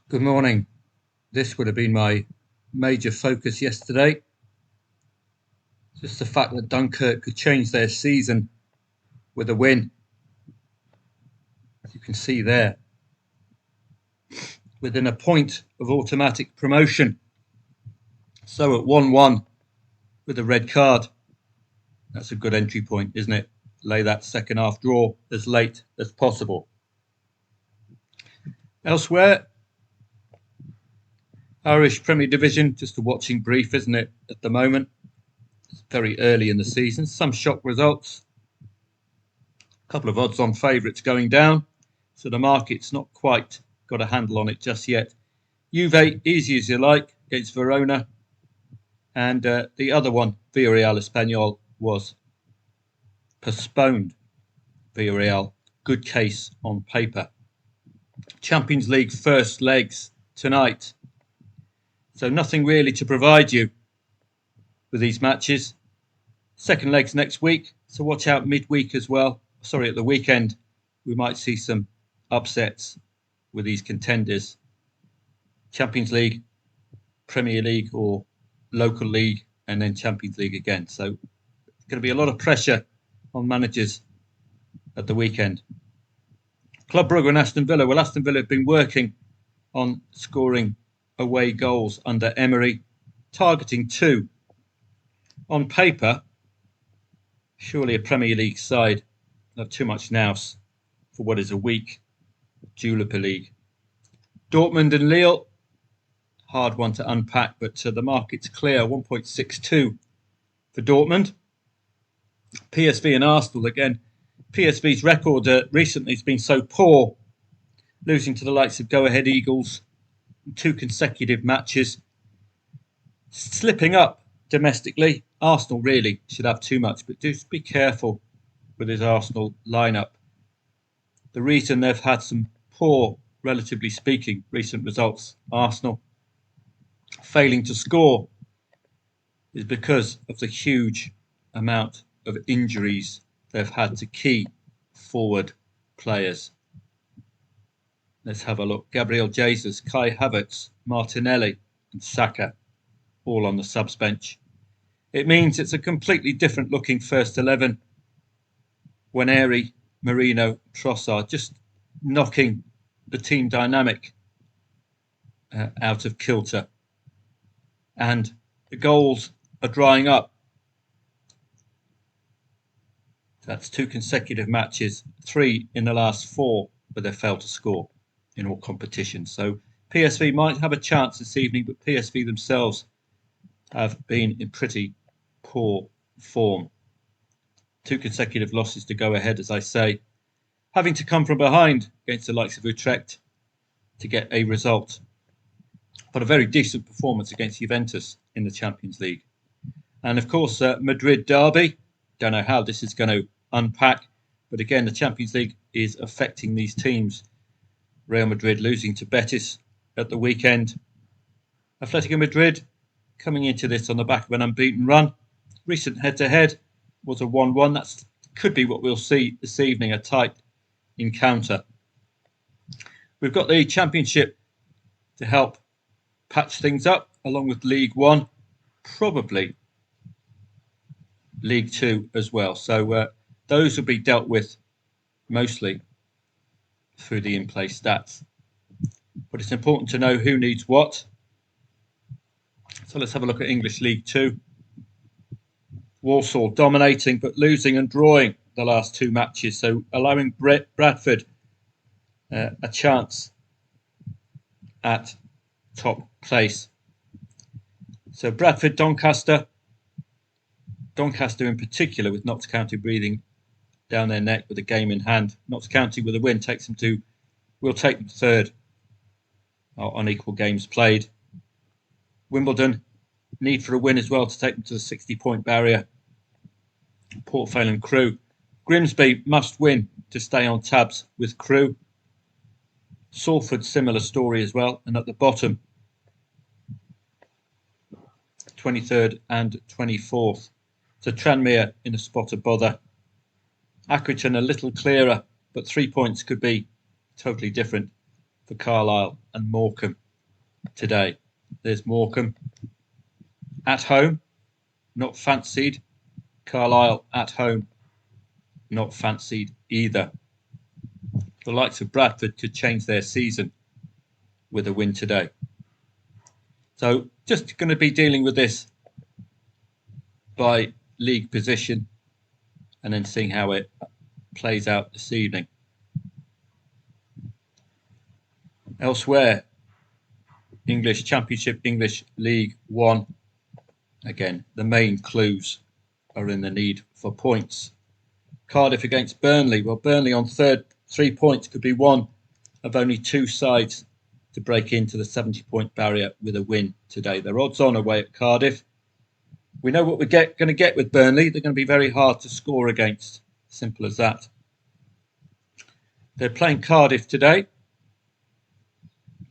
Good morning. This would have been my major focus yesterday. Just the fact that Dunkirk could change their season with a win. As you can see there, within a point of automatic promotion. So at 1-1 with a red card, that's a good entry point, isn't it? Lay that second half draw as late as possible. Elsewhere, Irish Premier Division, just a watching brief, isn't it, at the moment? It's very early in the season. Some shock results. A couple of odds-on favourites going down. So the market's not quite got a handle on it just yet. Juve, easy as you like, against Verona. And the other one, Villarreal Espanyol, was postponed. Villarreal, good case on paper. Champions League first legs tonight. So nothing really to provide you with these matches. Second legs next week, so watch out midweek as well. Sorry, at the weekend, we might see some upsets with these contenders. Champions League, Premier League or local league, and then Champions League again. So there's going to be a lot of pressure on managers at the weekend. Club Brugge and Aston Villa. Well, Aston Villa have been working on scoring away goals under Emery, targeting 2. On paper, surely a Premier League side have too much nous for what is a weak Jupiler League. Dortmund and Lille, hard one to unpack, but the market's clear, 1.62 for Dortmund. PSV and Arsenal, again, PSV's record recently has been so poor, losing to the likes of Go-Ahead Eagles in 2 consecutive matches, slipping up domestically. Arsenal really should have too much, but do be careful with his Arsenal lineup. The reason they've had some poor, relatively speaking, recent results, Arsenal failing to score, is because of the huge amount of injuries they've had to key forward players. Let's have a look. Gabriel Jesus, Kai Havertz, Martinelli and Saka, all on the subs bench. It means it's a completely different looking first 11. Waneri, Marino, Trossard, just knocking the team dynamic out of kilter. And the goals are drying up. That's 2 consecutive matches, 3 in the last 4, but they failed to score in all competitions. So PSV might have a chance this evening, but PSV themselves have been in pretty poor form. 2 consecutive losses to go ahead, as I say, having to come from behind against the likes of Utrecht to get a result. But a very decent performance against Juventus in the Champions League. And of course, Madrid derby. Don't know how this is going to unpack. But again, the Champions League is affecting these teams. Real Madrid losing to Betis at the weekend. Atletico Madrid coming into this on the back of an unbeaten run. Recent head-to-head was a 1-1. That could be what we'll see this evening, a tight encounter. We've got the Championship to help patch things up, along with League One, probably League Two as well. So those will be dealt with mostly through the Inplay stats. But it's important to know who needs what. So let's have a look at English League Two. Walsall dominating but losing and drawing the last 2 matches, so allowing Bradford a chance at top place. So Bradford, Doncaster in particular, with Notts County breathing down their neck with a game in hand. Notts County with a win will take them third on equal games played. Wimbledon need for a win as well to take them to the 60-point barrier. Port Vale and Crewe. Grimsby must win to stay on tabs with Crewe. Salford, similar story as well. And at the bottom, 23rd and 24th. So Tranmere in a spot of bother. Accrington a little clearer, but 3 points could be totally different for Carlisle and Morecambe today. There's Morecambe at home, not fancied. Carlisle at home, not fancied either. The likes of Bradford could change their season with a win today. So just going to be dealing with this by league position and then seeing how it plays out this evening. Elsewhere, English Championship, English League One. Again, the main clues are in the need for points. Cardiff against Burnley. Well, Burnley on third, 3 points could be one of only two sides to break into the 70-point barrier with a win today. They're odds on away at Cardiff. We know what we're going to get with Burnley. They're going to be very hard to score against. Simple as that. They're playing Cardiff today.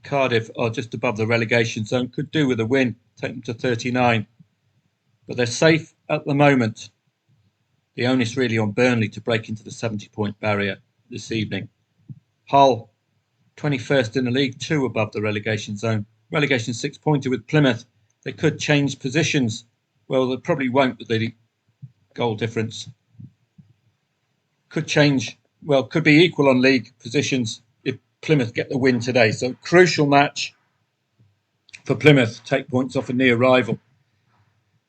Cardiff are just above the relegation zone. Could do with a win, take them to 39. But they're safe at the moment. The onus really on Burnley to break into the 70-point barrier this evening. Hull, 21st in the league, 2 above the relegation zone. Relegation 6-pointer with Plymouth. They could change positions. Well, they probably won't with the goal difference. Could change, well, could be equal on league positions if Plymouth get the win today. So crucial match for Plymouth, take points off a near rival.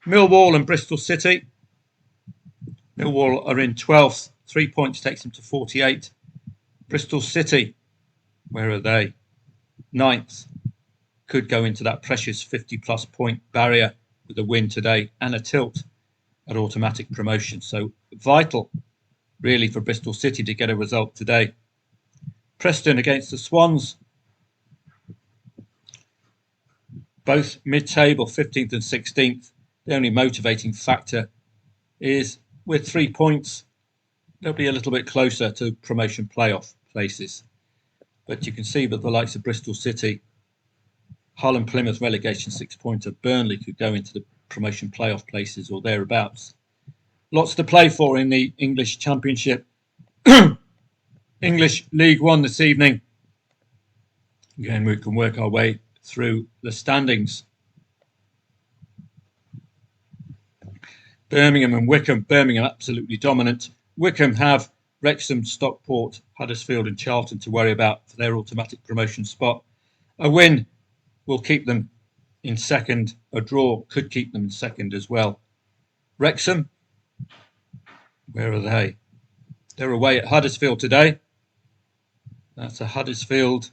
Millwall and Bristol City. Millwall are in 12th. 3 points takes them to 48. Bristol City, where are they? 9th. Could go into that precious 50-plus point barrier with a win today and a tilt at automatic promotion. So vital, really, for Bristol City to get a result today. Preston against the Swans. Both mid-table, 15th and 16th. The only motivating factor is with 3 points, they'll be a little bit closer to promotion playoff places. But you can see that the likes of Bristol City, Hull and Plymouth relegation 6-pointer, Burnley could go into the promotion playoff places or thereabouts. Lots to play for in the English Championship. English League One this evening. Again, we can work our way through the standings. Birmingham and Wycombe. Birmingham absolutely dominant. Wycombe have Wrexham, Stockport, Huddersfield and Charlton to worry about for their automatic promotion spot. A win will keep them in second. A draw could keep them in second as well. Wrexham, where are they? They're away at Huddersfield today. That's a Huddersfield.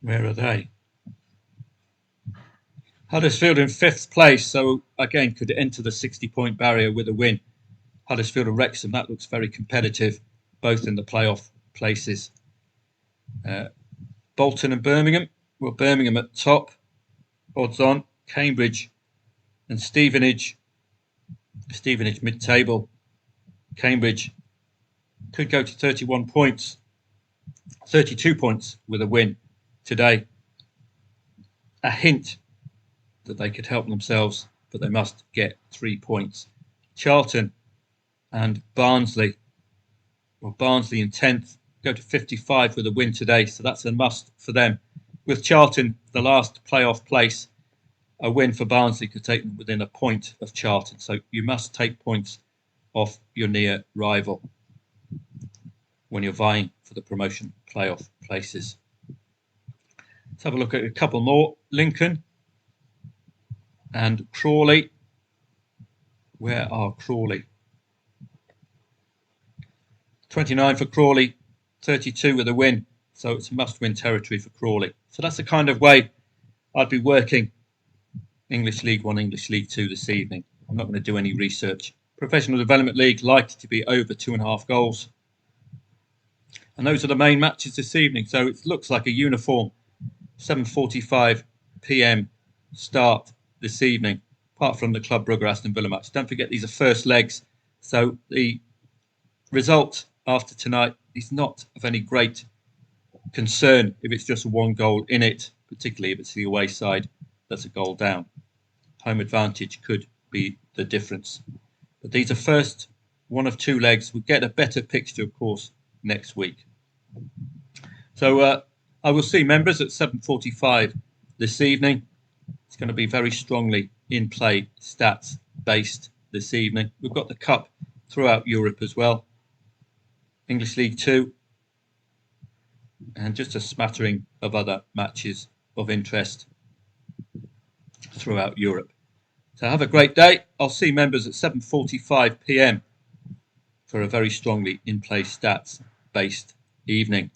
Where are they? Huddersfield in 5th place, so again could enter the 60-point barrier with a win. Huddersfield and Wrexham, that looks very competitive, both in the playoff places. Bolton and Birmingham. Well, Birmingham at top, odds on. Cambridge and Stevenage. Stevenage mid-table. Cambridge could go to 31 points, 32 points with a win today. A hint that they could help themselves, but they must get 3 points. Charlton and Barnsley. Well, Barnsley in 10th, go to 55 with a win today, so that's a must for them. With Charlton, the last playoff place, a win for Barnsley could take them within a point of Charlton. So you must take points off your near rival when you're vying for the promotion playoff places. Let's have a look at a couple more. Lincoln and Crawley. Where are Crawley? 29 for Crawley, 32 with a win. So it's must-win territory for Crawley. So that's the kind of way I'd be working English League One, English League Two this evening. I'm not going to do any research. Professional Development League likely to be over 2.5 goals. And those are the main matches this evening. So it looks like a uniform 7:45 p.m. start this evening, apart from the Club Brugge Aston Villa match. Don't forget, these are first legs. So the result after tonight is not of any great concern if it's just 1 goal in it, particularly if it's the away side that's a goal down. Home advantage could be the difference. But these are first one of 2 legs. We'll get a better picture, of course, next week. So I will see members at 7:45 this evening. It's going to be very strongly in-play stats based this evening. We've got the Cup throughout Europe as well. English League Two, and just a smattering of other matches of interest throughout Europe. So have a great day. I'll see members at 7:45 p.m. for a very strongly in-play stats based evening.